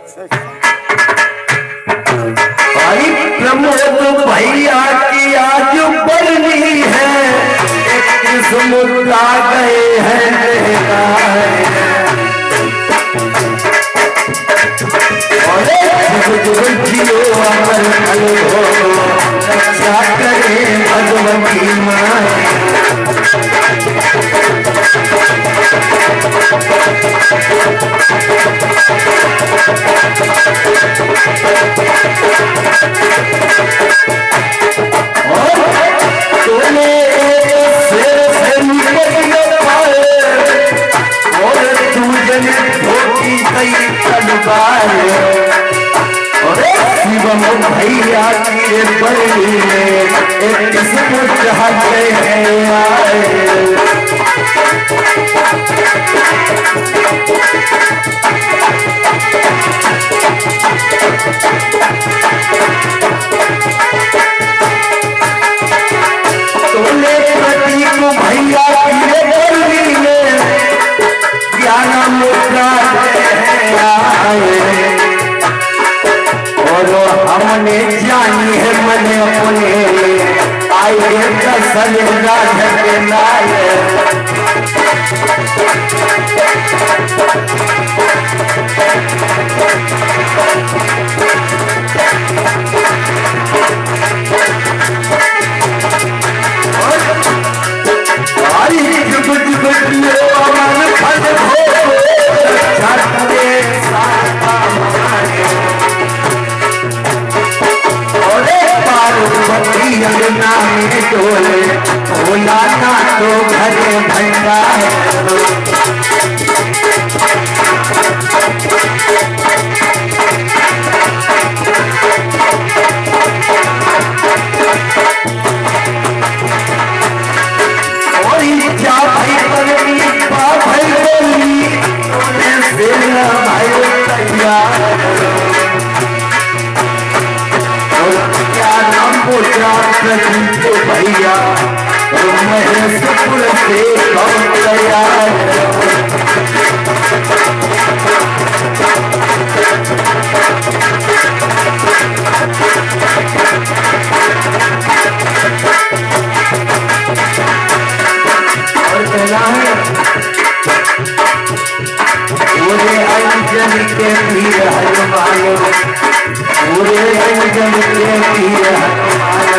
भाई प्रमोद भैया की आज बरनी है, किस्मत आ गए हैं जियो अमर हो, रक्षा करे भगवती माँ। शिवम भैया की बड़ी में एक किस्मत चाहते हैं आए। तोले प्रतीक भैया की बड़ी में ज्ञान मुद्रा आए, और हमने जानी है मन अपने आए दसल राज के लाल। भोला ना तो घर भंडा और क्या भाई बनी भाई बोली भाई तैयार। और क्या नाम बोला प्रदीप भैया महेशपुर से कम तैयार। और कहना है पूरे अंजन के पीर हनुमान, पूरे अंजन के पीर हनुमान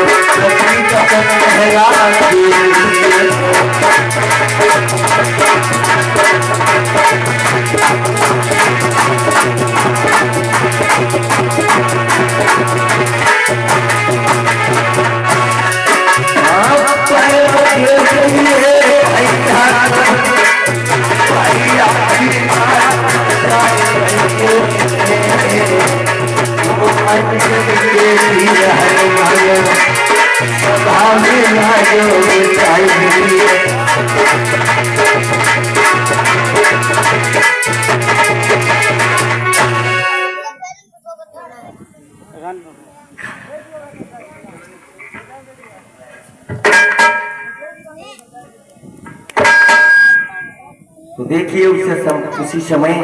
तो देखिए उसी समय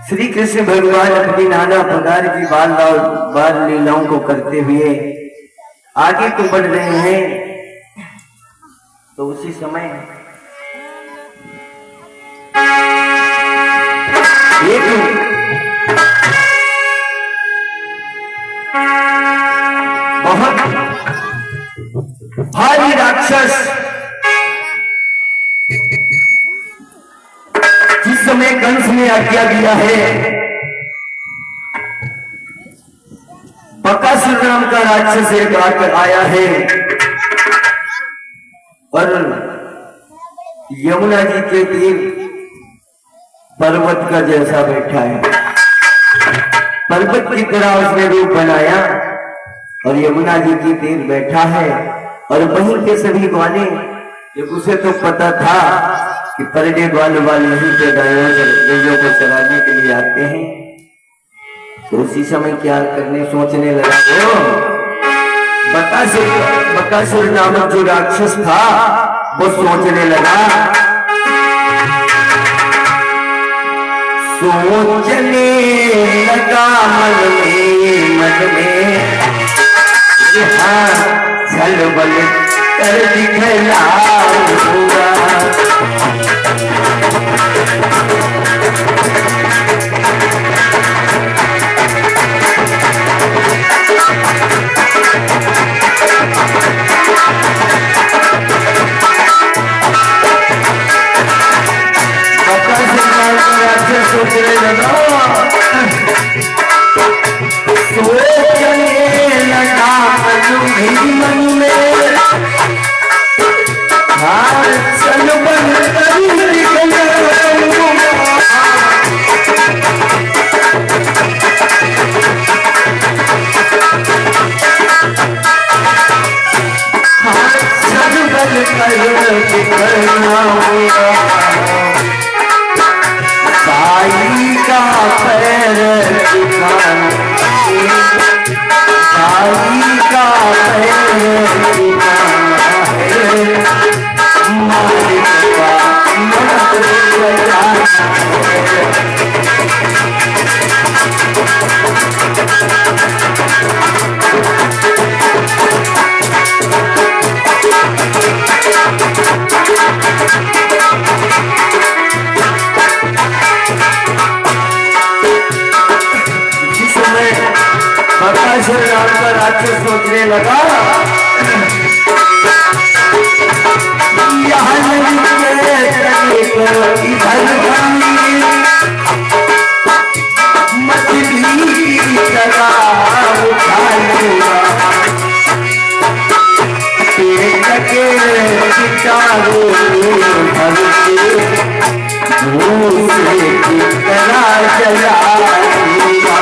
श्री कृष्ण भगवान अपनी नाना प्रकार की बाल लीलाओं को करते हुए आगे तो बढ़ रहे हैं। तो उसी समय एक बहुत भारी राक्षस जिस समय कंस ने आज्ञा दिया है, बकासुर नाम का राक्षस एक आकर आया है और यमुना जी के तीर पर्वत का जैसा बैठा है। पर्वत की तरह उसने रूप बनाया और यमुना जी की तीर बैठा है। और वहीं के सभी ग्वाले, जब उसे तो पता था कि परडे ग्वाल वाले ही के गायों को चराने के लिए आते हैं, तो उसी समय क्या करने सोचने लगा। बकासुर नामक जो राक्षस था वो सोचने लगा, सोचने लगा मन में हाँ चल बल कर दिखलाऊंगा। सोचने लगा मन में हाँ चल बन साई का पैर ठिकाना साई का पैर ठिकाना है मालिक का मंत्र बजाना राम का राक्षस सोचने लगा मछली की तरह उठा लूंगा पेट के कीटाणु भर के मुंह से की तरह जला लूंगा।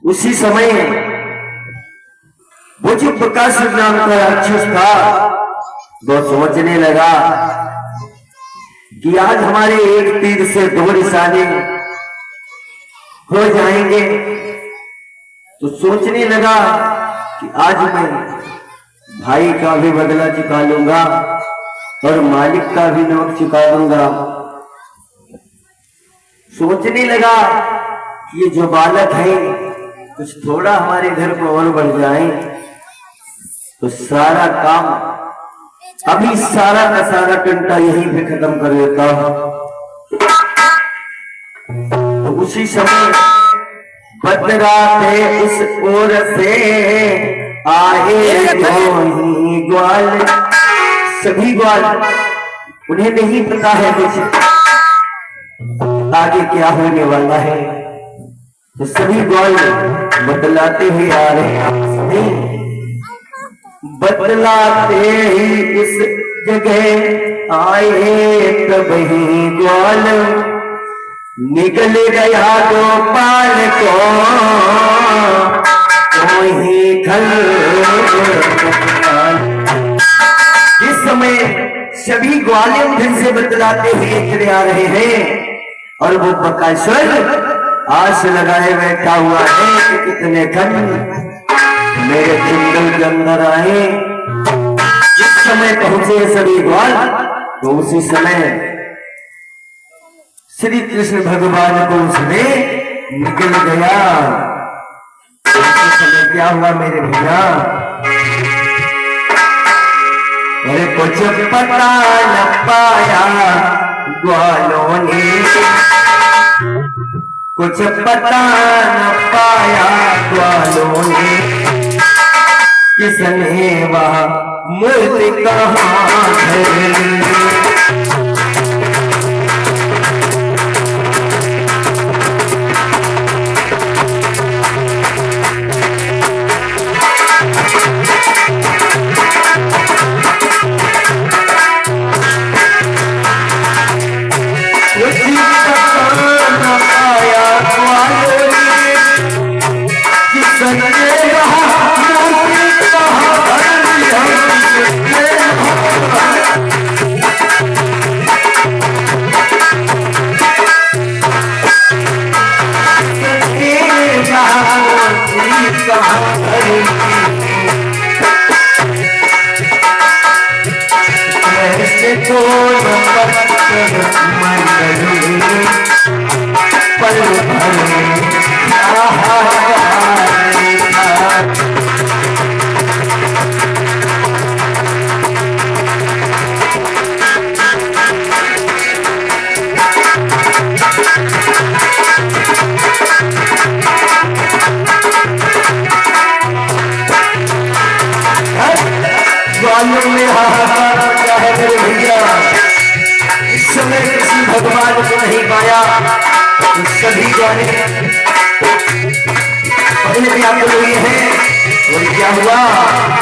उसी समय वो जो प्रकाश नाम का राक्षस था वो सोचने लगा कि आज हमारे एक तीर से दो निशाने हो जाएंगे। तो सोचने लगा कि आज मैं भाई का भी बदला चुका लूंगा और मालिक का भी नमक चुका दूंगा। सोचने लगा कि ये जो बालक है कुछ थोड़ा हमारे घर को और बढ़ जाए तो सारा काम अभी सारा का सारा टंटा यहीं पे खत्म कर देता हूं। तो उसी समय बदराते उस ओर से आए ग्वाल, सभी ग्वाल, उन्हें नहीं पता है कुछ आगे क्या होने वाला है। तो सभी ग्वाल बदलाते हुए आ रहे हैं, बदलाते ही इस जगह आए तब ही ग्वाल निकल गया गोपाल को ही खल। इस समय सभी ग्वाले उधर से बदलाते हुए चले आ रहे हैं और वो बकासुर आस लगाए बैठा हुआ है कि कितने खन मेरे जंगल के अंदर आए। जिस समय पहुंचे सभी ग्वाल तो उसी समय श्री कृष्ण भगवान को उसने निकल गया। उसी समय क्या हुआ मेरे भैया, अरे कुछ पता न पाया ग्वालों ने, कुछ पता न पाया ग्वालों ने, किसने वह मूर्ति कहाँ है। कैसे तो मंडली पल भर भगवान को नहीं पाया तो सभी जाने पहले भी आप लोग ये हैं और क्या हुआ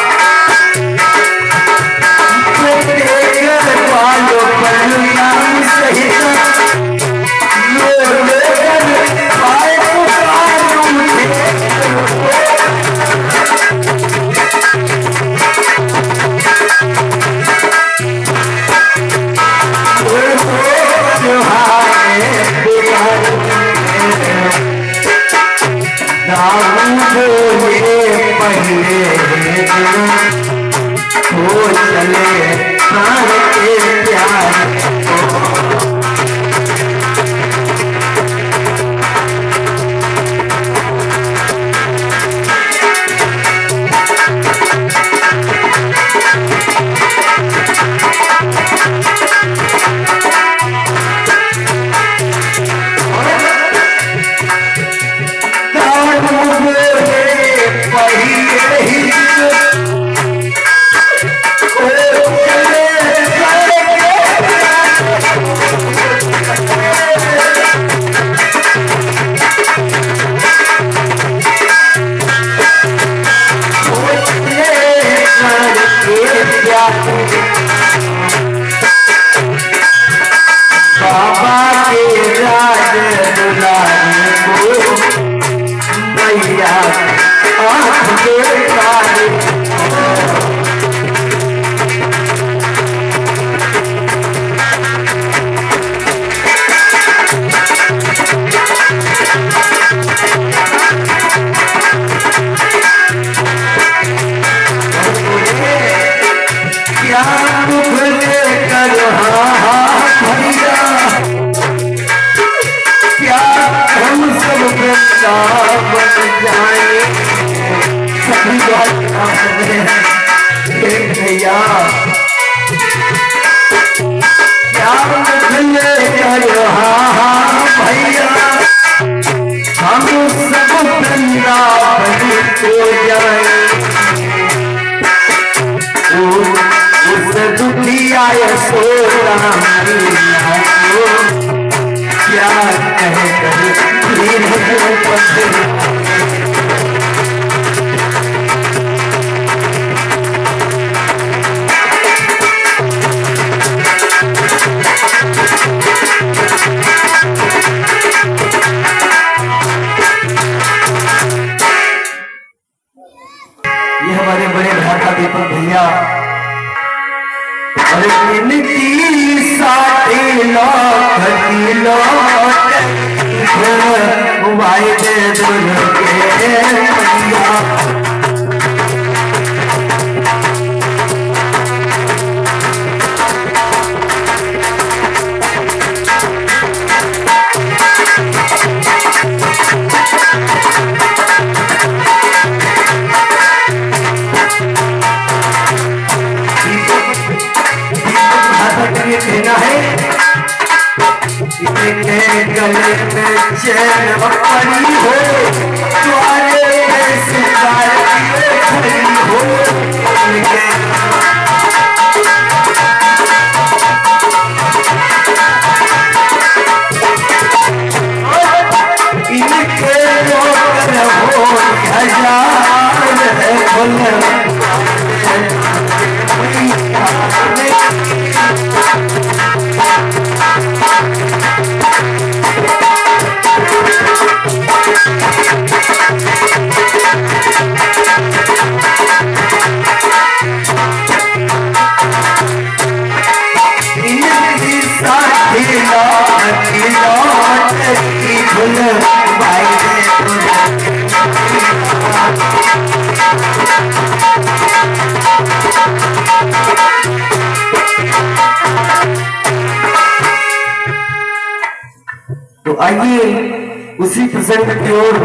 तो आइए उसी प्रसंग की ओर।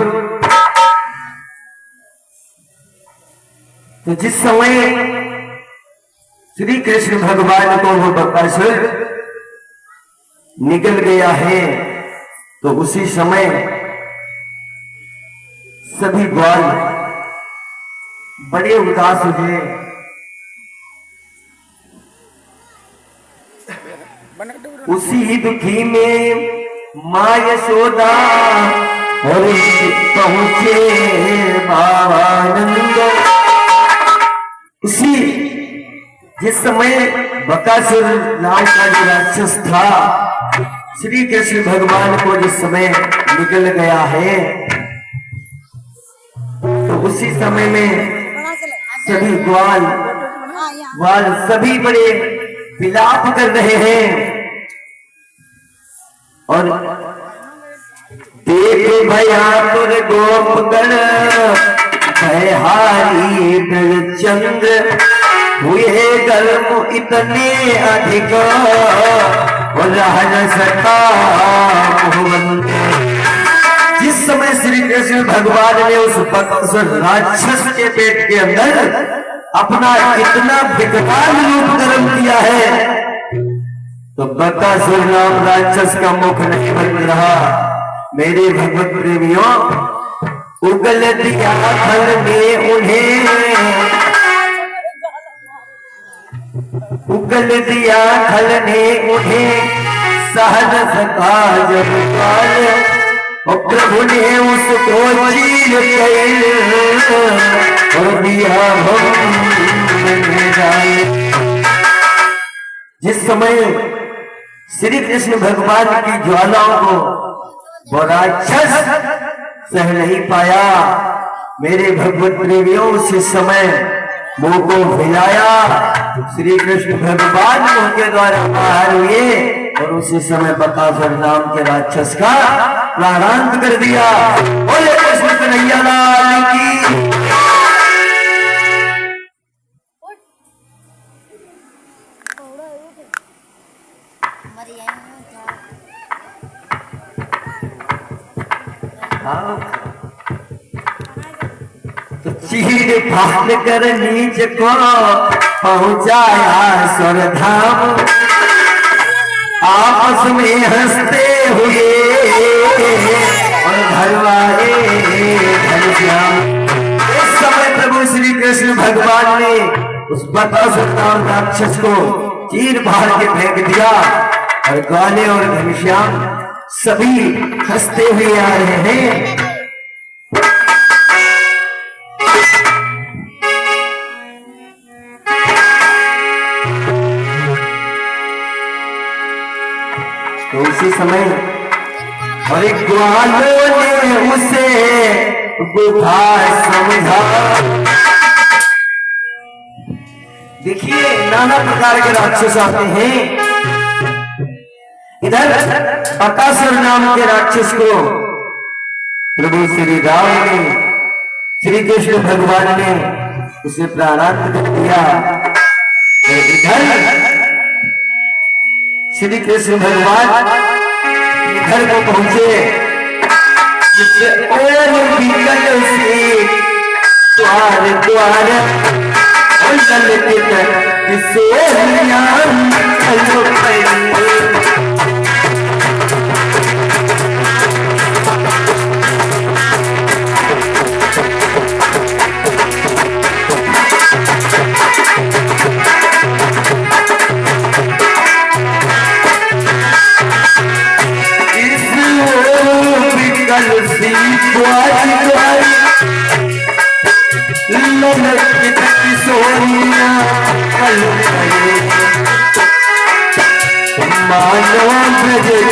तो जिस समय श्री कृष्ण भगवान को वो बकासुर निकल गया है, तो उसी समय सभी ग्वाल बड़े उदास हुए। उसी दुखी में मां यशोदा और पहुंचे बाबानंद। उसी जिस समय बकासुर नाम का जो राक्षस था, श्री कृष्ण भगवान को जिस समय निकल गया है, तो उसी समय में सभी ग्वाल सभी बड़े विलाप कर रहे हैं। और देख भया तुर गोपगण भयहारी चंद्र हुए गर्म इतने अधिक और रह सका। जिस समय श्री कृष्ण भगवान ने उस बकासुर राक्षस के पेट के अंदर अपना इतना विकराल रूप धारण किया है, तो बकासुर नाम राक्षस का मुख नहीं बंद रहा। मेरे भगवत प्रेमियों, उगल दिया फल में उन्हें, उगल दिया फल ने उन्हें सहन सका जब काल। और प्रभु ने उसको चीर और दिया जिस समय श्री कृष्ण भगवान की ज्वालाओं को वो राक्षस सह नहीं पाया, मेरे भगवत प्रेमियों उसी समय मुंह को हिलाया, श्री कृष्ण भगवान मुंह के द्वारा बाहर हुए और उसी समय बकासुर नाम के राक्षस का प्राणांत कर दिया। बोले कृष्ण कन्हैया लाल की। तो चीर फाड़ कर नीच को पहुंचाया स्वर्गधाम, आपस में हंसते हुए और घरवाए घनश्याम। इस समय प्रभु श्री कृष्ण भगवान ने उस बकासुर नाम राक्षस को चीर फाड़ के फेंक दिया और ग्वाले और घनश्याम सभी हंसते हुए आ रहे हैं। तो उसी समय और एक ग्वालों ने उसे गुफा समझा। देखिए नाना प्रकार के राक्षस आते हैं। इधर बकासुर नाम के राक्षस को प्रभु श्री राम ने, श्री कृष्ण भगवान ने उसे प्राणांत कर दिया। इधर श्री कृष्ण भगवान घर को पहुंचे, जिससे विकल से द्वार द्वार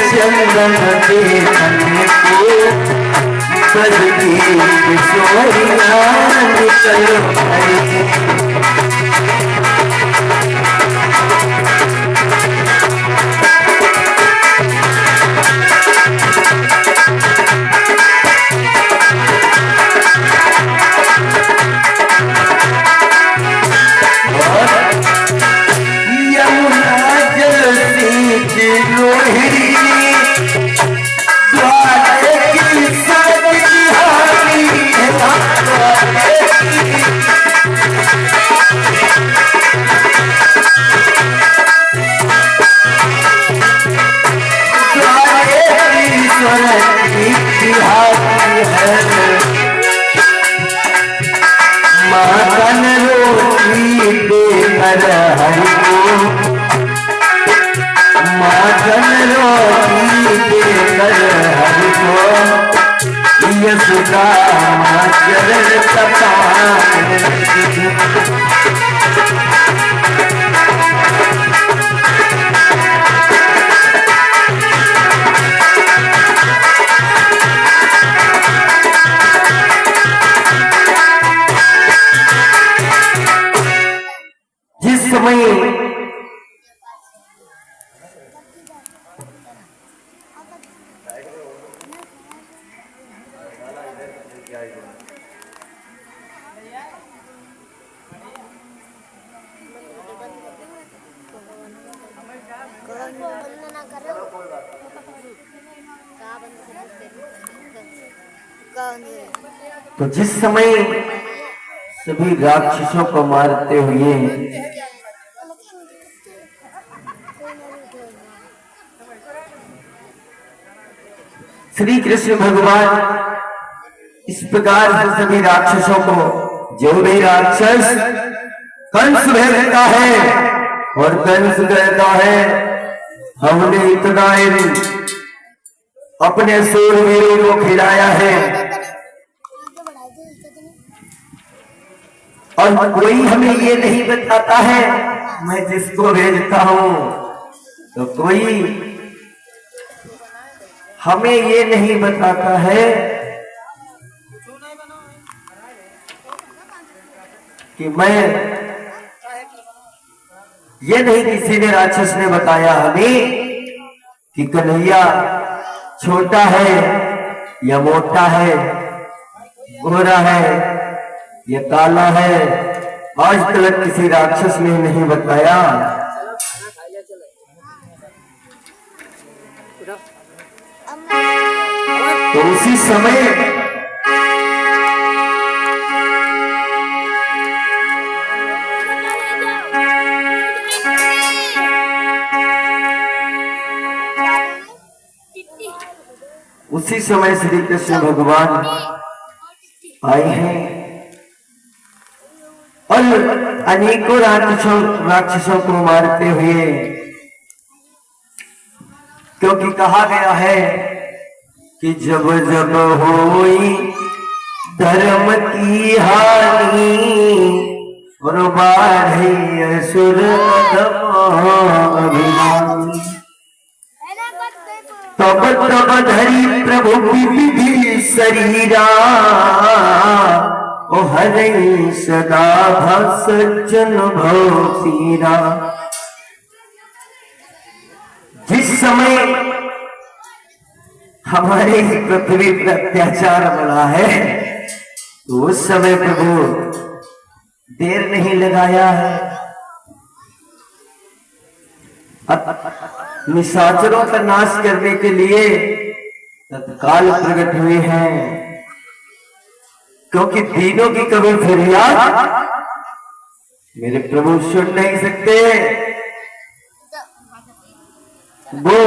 चंदन देखने को सजगी किशोरिया निकल आई। यमुना जल सी लोहरी यशोदा चरण तपाए। जिस समय तो जिस समय सभी राक्षसों को मारते हुए श्री कृष्ण भगवान इस प्रकार से सभी राक्षसों को, जो भी राक्षस कंस भेजता है और कंस कहता है हमने इतना अपने सूरवीरों को खिलाया है और कोई हमें ये नहीं बताता है, मैं जिसको भेजता हूं तो कोई हमें ये नहीं बताता है कि मैं, ये नहीं किसी ने राक्षस ने बताया हमें कि कन्हैया छोटा है या मोटा है, गोरा है या काला है, आज तक किसी राक्षस ने नहीं बताया। तो उसी समय श्री कृष्ण भगवान आए हैं और अनेकों राक्षसों को मारते हुए, क्योंकि कहा गया है कि जब जब होई धर्म की हानि और बाढ़े असुर अभिमानी, तब तब धरी प्रभु विधि शरीरा ओ हरे सदा सज्जन भक्तिरा। जिस समय हमारे पृथ्वी पर अत्याचार बढ़ा है तो उस समय प्रभु देर नहीं लगाया है, निशाचरों का नाश करने के लिए तत्काल प्रकट हुए हैं, क्योंकि दीनों की कभी फरियाद मेरे प्रभु सुन नहीं सकते। वो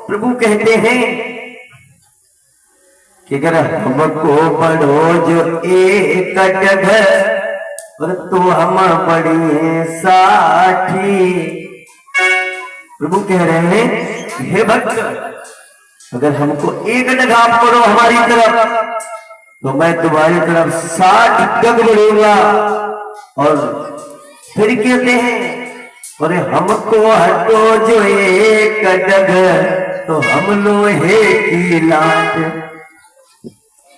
प्रभु कहते हैं कि अगर हमको बढ़ो जो एक जगह और तो हम बढ़िए 60। प्रभु कह रहे हैं हे भक्त, अगर हमको एक डग आप करो हमारी तरफ तो मैं तुम्हारी तरफ 60 डग बढ़ूंगा। और फिर कहते हैं और हमको हटो जो एक डग तो हम लोहे की लाट।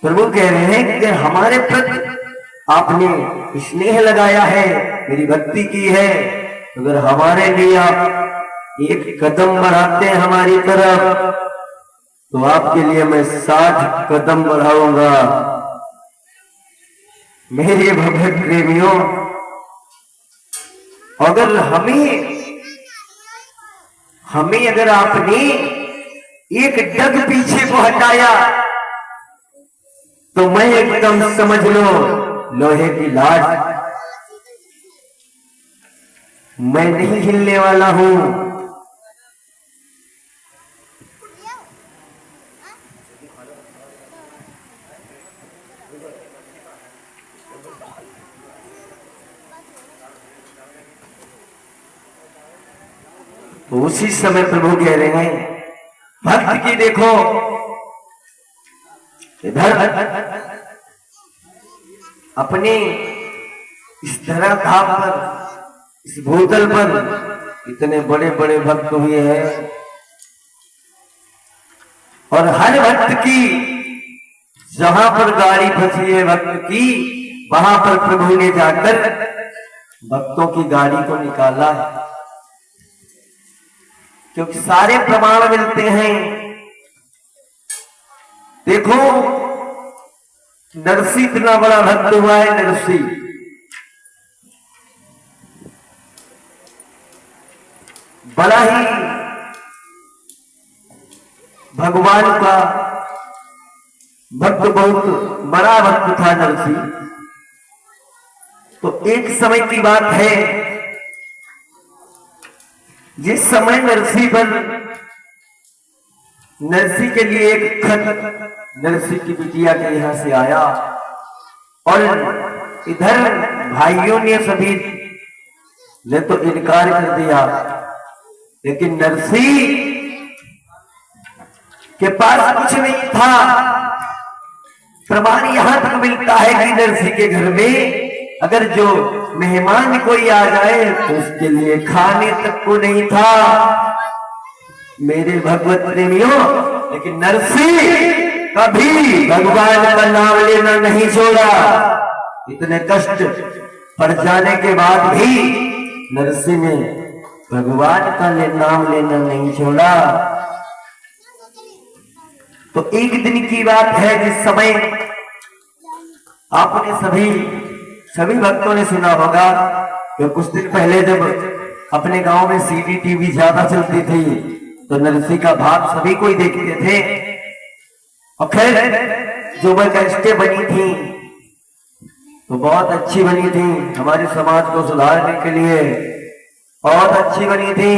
प्रभु कह रहे हैं कि हमारे प्रति आपने स्नेह लगाया है, मेरी भक्ति की है, अगर हमारे लिए आप एक कदम बढ़ाते हैं हमारी तरफ तो आपके लिए मैं 60 कदम बढ़ाऊंगा। मेरे भक्त प्रेमियों, अगर हमें अगर आपने एक डग पीछे को हटाया तो मैं एकदम समझ लो लोहे की लाट, मैं नहीं हिलने वाला हूं। तो उसी समय प्रभु कह रहे हैं भक्त की देखो इधर अपने इस धरा धाम पर, इस भूतल पर इतने बड़े बड़े भक्त हुए हैं और हर भक्त की जहां पर गाड़ी फंसी है भक्त की, वहां पर प्रभु ने जाकर भक्तों की गाड़ी को निकाला है, क्योंकि सारे प्रमाण मिलते हैं। देखो नरसी इतना बड़ा भक्त हुआ है, नरसी बड़ा ही भगवान का भक्त, बहुत बड़ा भक्त था नरसी। तो एक समय की बात है, जिस समय नरसी पर, नरसी के लिए एक खत नरसी की बिटिया के यहां से आया और इधर भाइयों ने सभी ने तो इनकार कर दिया, लेकिन नरसी के पास कुछ नहीं था। प्रमाण यहां तक मिलता है कि नरसी के घर में अगर जो मेहमान कोई आ जाए तो उसके लिए खाने तक को नहीं था, मेरे भगवत प्रेमियों। लेकिन नरसी कभी भगवान का नाम लेना नहीं छोड़ा। इतने कष्ट पड़ जाने के बाद भी नरसी ने भगवान का नाम लेना नहीं छोड़ा। तो एक दिन की बात है, जिस समय आपने सभी भक्तों ने सुना होगा कि कुछ दिन पहले जब अपने गांव में सीडी टीवी ज्यादा चलती थी तो नरसी का भाग सभी कोई देखते थे। और खैर जो वह कैसेटें बनी थी तो बहुत अच्छी बनी थी, हमारे समाज को सुधारने के लिए बहुत अच्छी बनी थी।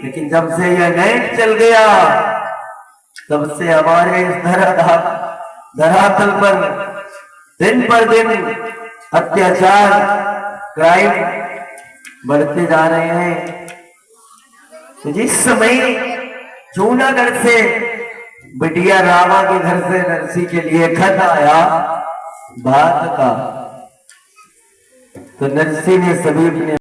लेकिन जब से यह नेट चल गया तब से हमारे इस धरातल पर दिन पर दिन अत्याचार, क्राइम बढ़ते जा रहे हैं। तो जिस समय जूनागढ़ से बिटिया रामा के घर से नरसी के लिए खत आया बात का, तो नरसी ने सभी अपने